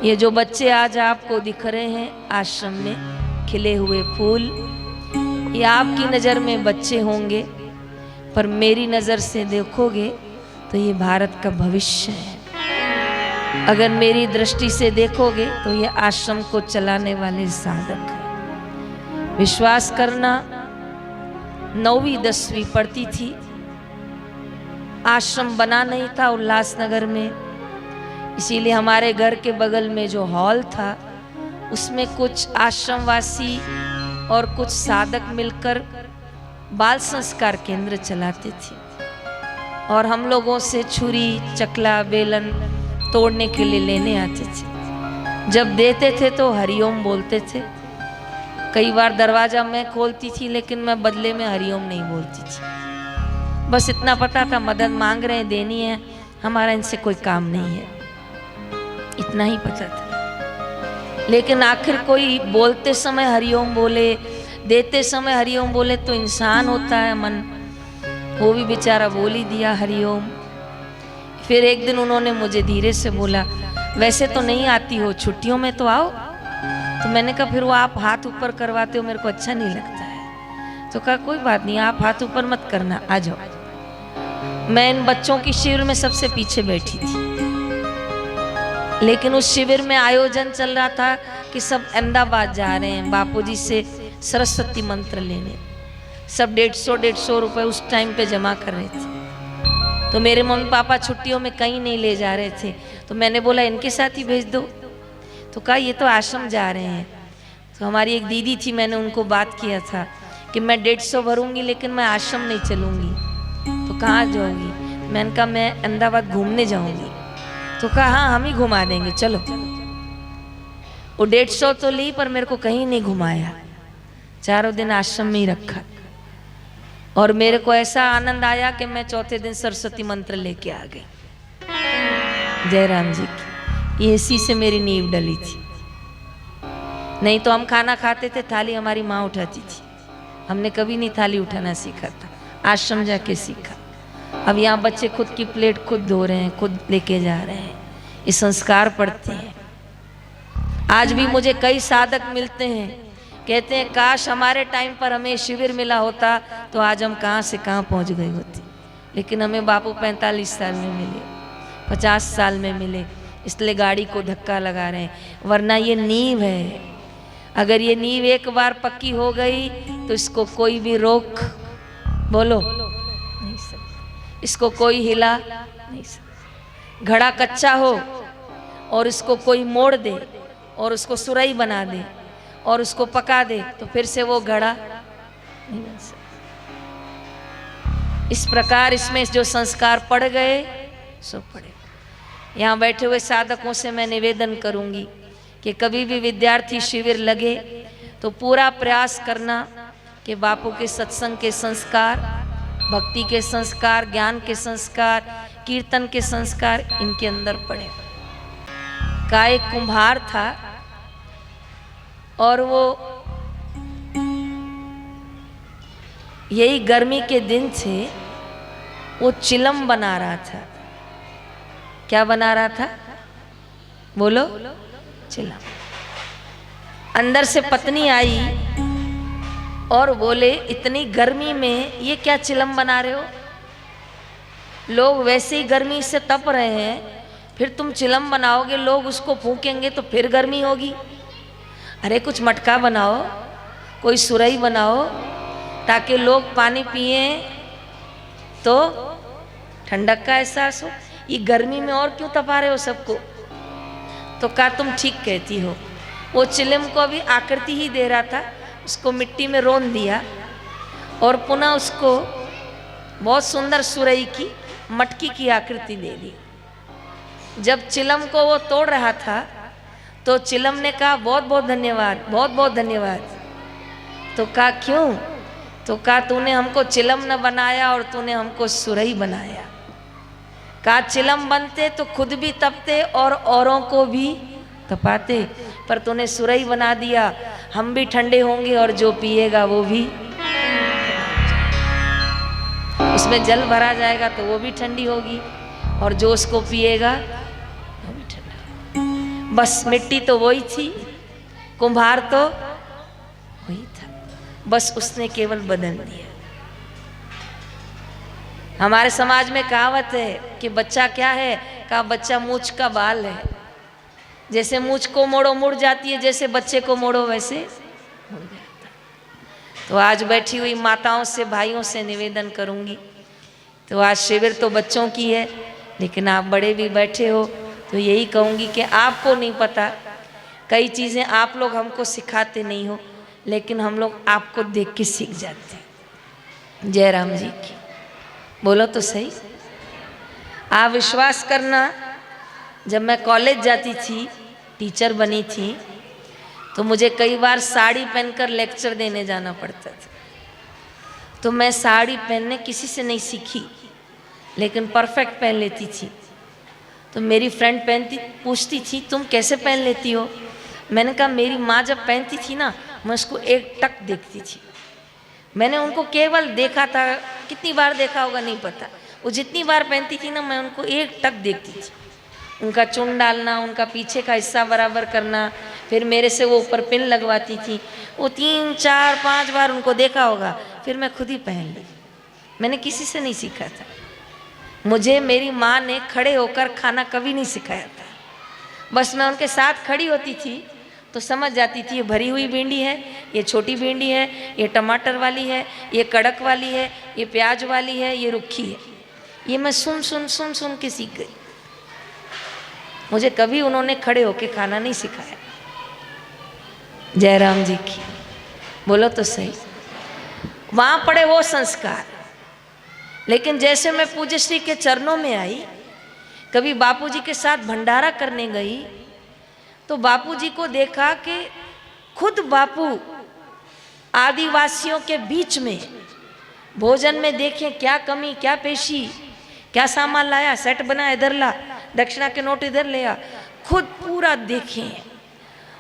ये जो बच्चे आज आपको दिख रहे हैं आश्रम में खिले हुए फूल, ये आपकी नज़र में बच्चे होंगे, पर मेरी नज़र से देखोगे तो ये भारत का भविष्य है। अगर मेरी दृष्टि से देखोगे तो ये आश्रम को चलाने वाले साधक हैं। विश्वास करना, 9वीं 10वीं पढ़ती थी, आश्रम बना नहीं था उल्लासनगर में, इसीलिए हमारे घर के बगल में जो हॉल था उसमें कुछ आश्रमवासी और कुछ साधक मिलकर बाल संस्कार केंद्र चलाते थे और हम लोगों से छुरी चकला बेलन तोड़ने के लिए लेने आते थे। जब देते थे तो हरिओम बोलते थे। कई बार दरवाज़ा मैं खोलती थी लेकिन मैं बदले में हरिओम नहीं बोलती थी। बस इतना पता था मदद मांग रहे हैं, देनी है, हमारा इनसे कोई काम नहीं है, इतना ही पता था। लेकिन आखिर कोई बोलते समय हरिओम बोले, देते समय हरिओम बोले तो इंसान होता है मन, वो भी बेचारा बोल ही दिया हरिओम। फिर एक दिन उन्होंने मुझे धीरे से बोला, वैसे तो नहीं आती हो, छुट्टियों में तो आओ। तो मैंने कहा फिर वो आप हाथ ऊपर करवाते हो, मेरे को अच्छा नहीं लगता है। तो कहा कोई बात नहीं, आप हाथ ऊपर मत करना, आ जाओ। मैं इन बच्चों की शिविर में सबसे पीछे बैठी थी, लेकिन उस शिविर में आयोजन चल रहा था कि सब अहमदाबाद जा रहे हैं बापूजी से सरस्वती मंत्र लेने। सब 150 रुपए उस टाइम पे जमा कर रहे थे। तो मेरे मम्मी पापा छुट्टियों में कहीं नहीं ले जा रहे थे, तो मैंने बोला इनके साथ ही भेज दो। तो कहा ये तो आश्रम जा रहे हैं। तो हमारी एक दीदी थी, मैंने उनको बात किया था कि मैं 150 भरूंगी लेकिन मैं आश्रम नहीं चलूँगी। तो कहाँ जाऊँगी? मैंने कहा मैं अहमदाबाद घूमने जाऊँगी। तो कहा हाँ हम ही घुमा देंगे, चलो। वो 150 तो ली पर मेरे को कहीं नहीं घुमाया, चारों दिन आश्रम में ही रखा। और मेरे को ऐसा आनंद आया कि मैं चौथे दिन सरस्वती मंत्र लेके आ गई जयराम जी की। इसी से मेरी नींव डली थी। नहीं तो हम खाना खाते थे, थाली हमारी माँ उठाती थी, हमने कभी नहीं थाली उठाना सीखा था, आश्रम जाके सीखा। अब यहाँ बच्चे खुद की प्लेट खुद धो रहे हैं, खुद लेके जा रहे हैं, ये संस्कार पढ़ते हैं। आज भी मुझे कई साधक मिलते हैं, कहते हैं काश हमारे टाइम पर हमें शिविर मिला होता तो आज हम कहाँ से कहाँ पहुँच गए होते। लेकिन हमें बापू 45 साल में मिले, 50 साल में मिले, इसलिए गाड़ी को धक्का लगा रहे हैं। वरना ये नींव है, अगर ये नींव एक बार पक्की हो गई तो इसको कोई भी रोक बोलो नहीं सकता, इसको कोई हिला नहीं सकता। घड़ा कच्चा हो और इसको कोई मोड़ दे और उसको सुरई बना दे और उसको पका दे तो फिर से वो घड़ा नहीं बन सकता। इस प्रकार इसमें जो संस्कार पड़ गए सो पड़े। यहाँ बैठे हुए साधकों से मैं निवेदन करूंगी कि कभी भी विद्यार्थी शिविर लगे तो पूरा प्रयास करना कि बापू के सत्संग के संस्कार, भक्ति के संस्कार, ज्ञान के संस्कार, कीर्तन के संस्कार इनके अंदर पड़े। का एक कुम्हार था और वो यही गर्मी के दिन थे, वो चिलम बना रहा था। क्या बना रहा था बोलो? चिलम। अंदर से पत्नी आई और बोले इतनी गर्मी में ये क्या चिलम बना रहे हो? लोग वैसे ही गर्मी से तप रहे हैं, फिर तुम चिलम बनाओगे, लोग उसको फूकेंगे तो फिर गर्मी होगी। अरे कुछ मटका बनाओ, कोई सुरई बनाओ ताकि लोग पानी पिए तो ठंडक का एहसास हो। ये गर्मी में और क्यों तपा रहे हो सबको? तो कहा तुम ठीक कहती हो। वो चिलम को अभी आकृति ही दे रहा था, उसको मिट्टी में रोन दिया और पुनः उसको बहुत सुंदर सुरई की मटकी की आकृति दे दी। जब चिलम को वो तोड़ रहा था तो चिलम ने कहा बहुत बहुत धन्यवाद, बहुत बहुत धन्यवाद। तो कहा क्यों? तो कहा तूने हमको चिलम न बनाया और तूने हमको सुरई बनाया। कहा चिलम बनते तो खुद भी तपते और औरों को भी तपाते, पर तूने सुरई बना दिया, हम भी ठंडे होंगे और जो पिएगा वो भी, उसमें जल भरा जाएगा तो वो भी ठंडी होगी और जो उसको पिएगा वो भी ठंडा। बस मिट्टी तो वही थी, कुम्हार तो वही था, बस उसने केवल बदल दिया। हमारे समाज में कहावत है कि बच्चा क्या है, कहा बच्चा मूंछ का बाल है, जैसे मूंछ को मोड़ो मुड़ जाती है, जैसे बच्चे को मोड़ो वैसे मुड़ जाता है। तो आज बैठी हुई माताओं से, भाइयों से निवेदन करूंगी, तो आज शिविर तो बच्चों की है, लेकिन आप बड़े भी बैठे हो, तो यही कहूँगी कि आपको नहीं पता, कई चीज़ें आप लोग हमको सिखाते नहीं हो, लेकिन हम लोग आपको देख के सीख जाते हैं। जय राम जी की बोलो तो सही। आप विश्वास करना, जब मैं कॉलेज जाती थी, टीचर बनी थी, तो मुझे कई बार साड़ी पहनकर लेक्चर देने जाना पड़ता था। तो मैं साड़ी पहनने किसी से नहीं सीखी, लेकिन परफेक्ट पहन लेती थी। तो मेरी फ्रेंड पूछती थी तुम कैसे पहन लेती हो। मैंने कहा मेरी माँ जब पहनती थी ना, मैं उसको एक टक देखती थी। मैंने उनको केवल देखा था, कितनी बार देखा होगा नहीं पता, वो जितनी बार पहनती थी ना, मैं उनको एक टक देखती थी। उनका चुन डालना, उनका पीछे का हिस्सा बराबर करना, फिर मेरे से वो ऊपर पिन लगवाती थी। वो 3 4 5 बार उनको देखा होगा, फिर मैं खुद ही पहन ली। मैंने किसी से नहीं सीखा था। मुझे मेरी माँ ने खड़े होकर खाना कभी नहीं सिखाया था। बस मैं उनके साथ खड़ी होती थी तो समझ जाती थी, ये भरी हुई भिंडी है, ये छोटी भिंडी है, ये टमाटर वाली है, ये कड़क वाली है, ये प्याज वाली है, ये रुखी है। ये मैं सुन के सीख गई। मुझे कभी उन्होंने खड़े होके खाना नहीं सिखाया। जय राम जी की बोलो तो सही। वहाँ पड़े वो संस्कार, लेकिन जैसे मैं पूज्य श्री के चरणों में आई, कभी बापूजी के साथ भंडारा करने गई, तो बापूजी को देखा कि खुद बापू आदिवासियों के बीच में भोजन में देखें क्या कमी, क्या पेशी, क्या सामान लाया, सेट बनाया इधर ला, दक्षिणा के नोट इधर ले आ, खुद पूरा देखें।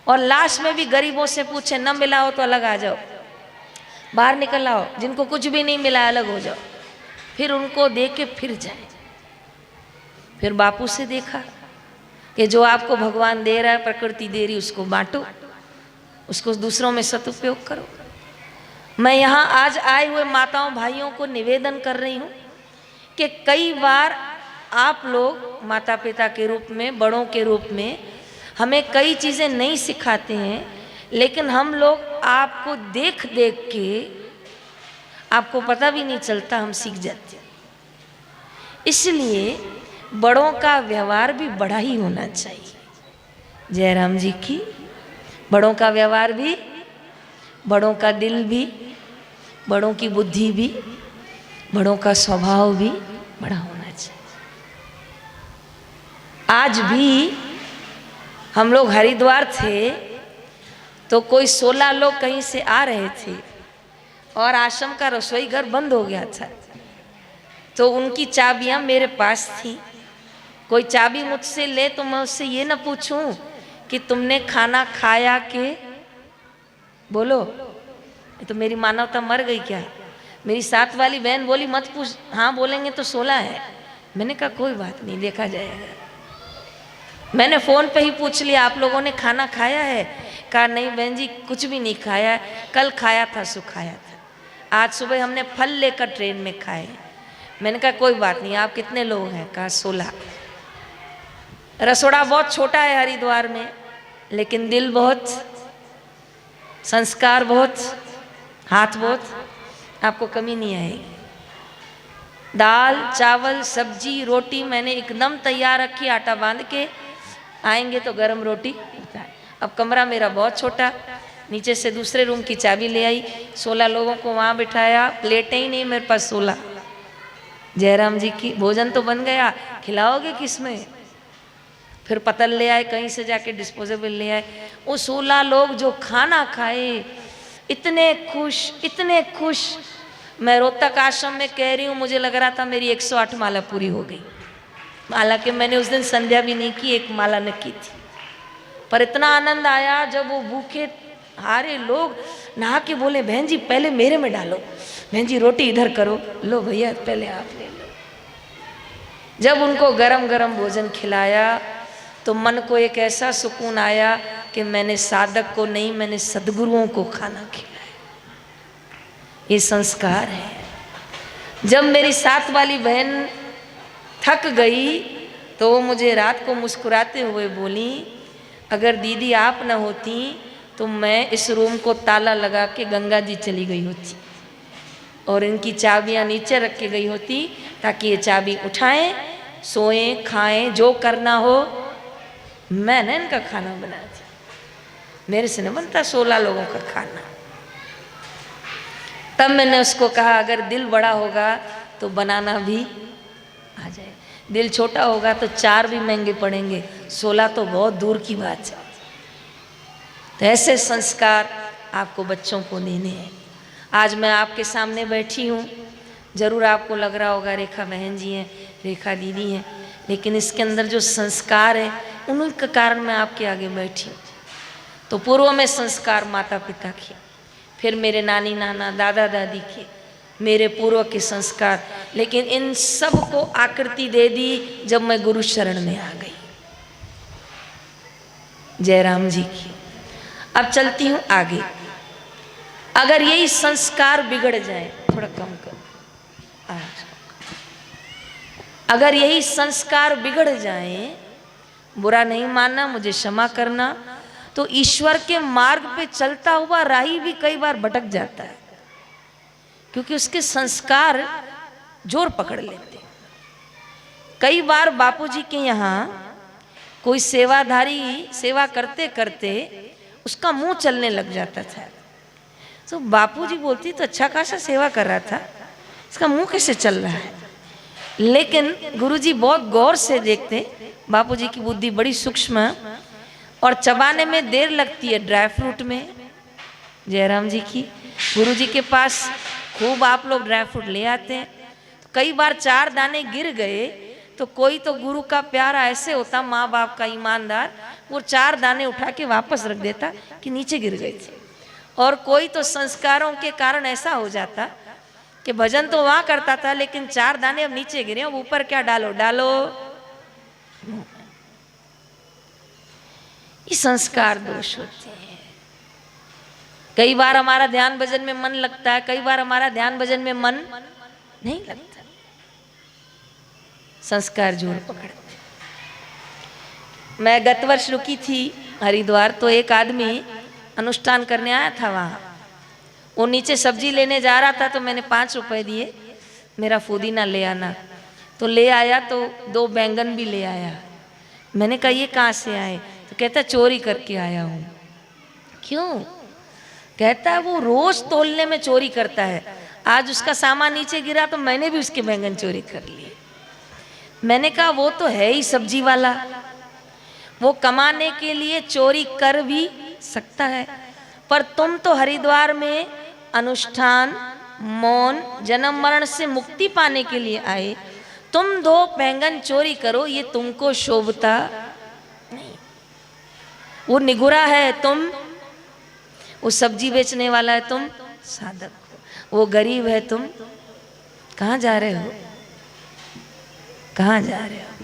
और लास्ट में भी गरीबों से पूछे न मिला हो तो अलग आ जाओ, बाहर निकल आओ, जिनको कुछ भी नहीं मिला अलग हो जाओ। फिर उनको दे के फिर जाए। फिर बापू से देखा कि जो आपको भगवान दे रहा है, प्रकृति दे रही, उसको बांटो, उसको दूसरों में सदुपयोग करो। मैं यहाँ आज आए हुए माताओं भाइयों को निवेदन कर रही हूँ कि कई बार आप लोग माता पिता के रूप में, बड़ों के रूप में हमें कई चीज़ें नहीं सिखाते हैं, लेकिन हम लोग आपको देख देख के, आपको पता भी नहीं चलता, हम सीख जाते हैं। इसलिए बड़ों का व्यवहार भी बड़ा ही होना चाहिए। जय राम जी की। बड़ों का व्यवहार भी, बड़ों का दिल भी, बड़ों की बुद्धि भी, बड़ों का स्वभाव भी बड़ा होना चाहिए। आज भी हम लोग हरिद्वार थे, तो कोई 16 लोग कहीं से आ रहे थे और आश्रम का रसोई घर बंद हो गया था। तो उनकी चाबियां मेरे पास थी। कोई चाबी मुझसे ले तो मैं उससे ये ना पूछूं कि तुमने खाना खाया के, बोलो, तो मेरी मानवता मर गई क्या। मेरी साथ वाली बहन बोली मत पूछ, हाँ बोलेंगे तो 16 है। मैंने कहा कोई बात नहीं, देखा जाएगा। मैंने फ़ोन पे ही पूछ लिया आप लोगों ने खाना खाया है। कहा नहीं बहन जी कुछ भी नहीं खाया है, कल खाया था सो खाया था, आज सुबह हमने फल लेकर ट्रेन में खाए। मैंने कहा कोई बात नहीं, आप कितने लोग हैं। कहा 16। रसोड़ा बहुत छोटा है हरिद्वार में, लेकिन दिल बहुत, संस्कार बहुत, हाथ बहुत, आपको कमी नहीं आएगी। दाल चावल सब्जी रोटी मैंने एकदम तैयार रखी, आटा बांध के, आएंगे तो गरम रोटी। अब कमरा मेरा बहुत छोटा, नीचे से दूसरे रूम की चाबी ले आई, 16 लोगों को वहाँ बिठाया, प्लेटें ही नहीं मेरे पास 16। जयराम जी की। भोजन तो बन गया, खिलाओगे किसमें। फिर पतल ले आए, कहीं से जाके डिस्पोजेबल ले आए। वो 16 लोग जो खाना खाए, इतने खुश, इतने खुश। मैं रोहतक आश्रम में कह रही हूँ, मुझे लग रहा था मेरी 108 माला पूरी हो गई। हालांकि मैंने उस दिन संध्या भी नहीं की, एक माला न की थी। पर इतना आनंद आया जब वो भूखे हारे लोग नहा के बोले बहन जी पहले मेरे में डालो, बहन जी रोटी इधर करो, लो भैया पहले आप ले लो। जब उनको गरम गरम भोजन खिलाया तो मन को एक ऐसा सुकून आया कि मैंने साधक को नहीं, मैंने सद्गुरुओं को खाना खिलाया। ये संस्कार है। जब मेरी साथ वाली बहन थक गई तो वो मुझे रात को मुस्कुराते हुए बोली, अगर दीदी आप न होती तो मैं इस रूम को ताला लगा के गंगा जी चली गई होती और इनकी चाबियां नीचे रख के गई होती ताकि ये चाबी उठाएं, सोएं, खाएं, जो करना हो। मैंने इनका खाना बना दिया, मेरे से न बनता 16 लोगों का खाना। तब मैंने उसको कहा अगर दिल बड़ा होगा तो बनाना भी आ जाए, दिल छोटा होगा तो 4 भी महंगे पड़ेंगे, 16 तो बहुत दूर की बात है। तो ऐसे संस्कार आपको बच्चों को देने हैं। आज मैं आपके सामने बैठी हूँ, जरूर आपको लग रहा होगा रेखा बहन जी हैं, रेखा दीदी हैं, लेकिन इसके अंदर जो संस्कार है उन्हीं के कारण मैं आपके आगे बैठी हूँ। तो पूर्व में संस्कार माता पिता के, फिर मेरे नानी नाना दादा दादी के, मेरे पूर्व के संस्कार, लेकिन इन सब को आकृति दे दी जब मैं गुरु शरण में आ गई। जयराम जी की। अब चलती हूँ आगे। अगर यही संस्कार बिगड़ जाए, थोड़ा कम कर, अगर यही संस्कार बिगड़ जाए, बुरा नहीं मानना, मुझे क्षमा करना, तो ईश्वर के मार्ग पे चलता हुआ राही भी कई बार भटक जाता है, क्योंकि उसके संस्कार जोर पकड़ लेते हैं। कई बार बापूजी के यहाँ कोई सेवाधारी सेवा करते करते उसका मुंह चलने लग जाता था, तो बापूजी बोलती तो अच्छा खासा सेवा कर रहा था, इसका मुंह कैसे चल रहा है। लेकिन गुरुजी बहुत गौर से देखते, बापूजी की बुद्धि बड़ी सूक्ष्म है और चबाने में देर लगती है ड्राई फ्रूट में। जयराम जी की। गुरुजी के पास खूब आप लोग ड्राई फ्रूट ले आते हैं, तो कई बार 4 दाने गिर गए तो कोई तो गुरु का प्यारा ऐसे होता, माँ बाप का ईमानदार, वो 4 दाने उठा के वापस रख देता कि नीचे गिर गए थे। और कोई तो संस्कारों के कारण ऐसा हो जाता कि भजन तो वहां करता था लेकिन 4 दाने अब नीचे गिरे, अब ऊपर क्या डालो डालो। ये संस्कार दोष होते हैं। कई बार हमारा ध्यान भजन में मन लगता है, कई बार हमारा ध्यान भजन में मन नहीं लगता, संस्कार जोर पकड़ते। मैं गत वर्ष रुकी थी हरिद्वार, तो एक आदमी अनुष्ठान करने आया था वहाँ, वो नीचे सब्जी लेने जा रहा था, तो मैंने 5 रुपए दिए, मेरा पुदीना ले आना। तो ले आया, तो 2 बैंगन भी ले आया। मैंने कहा ये कहाँ से आए, तो कहता चोरी करके आया हूँ। क्यों? कहता है वो रोज तोलने में चोरी करता है, आज उसका सामान नीचे गिरा तो मैंने भी उसके बैंगन चोरी कर लिए। मैंने कहा वो तो है ही सब्जी वाला, वो कमाने के लिए चोरी कर भी सकता है, पर तुम तो हरिद्वार में अनुष्ठान, मौन, जन्म मरण से मुक्ति पाने के लिए आए, तुम 2 बैंगन चोरी करो, ये तुमको शोभता नहीं। वो निगुरा है, तुम वो सब्जी बेचने वाला है, तुम साधक हो, वो गरीब है, तुम कहाँ जा रहे हो, कहाँ जा रहे हो।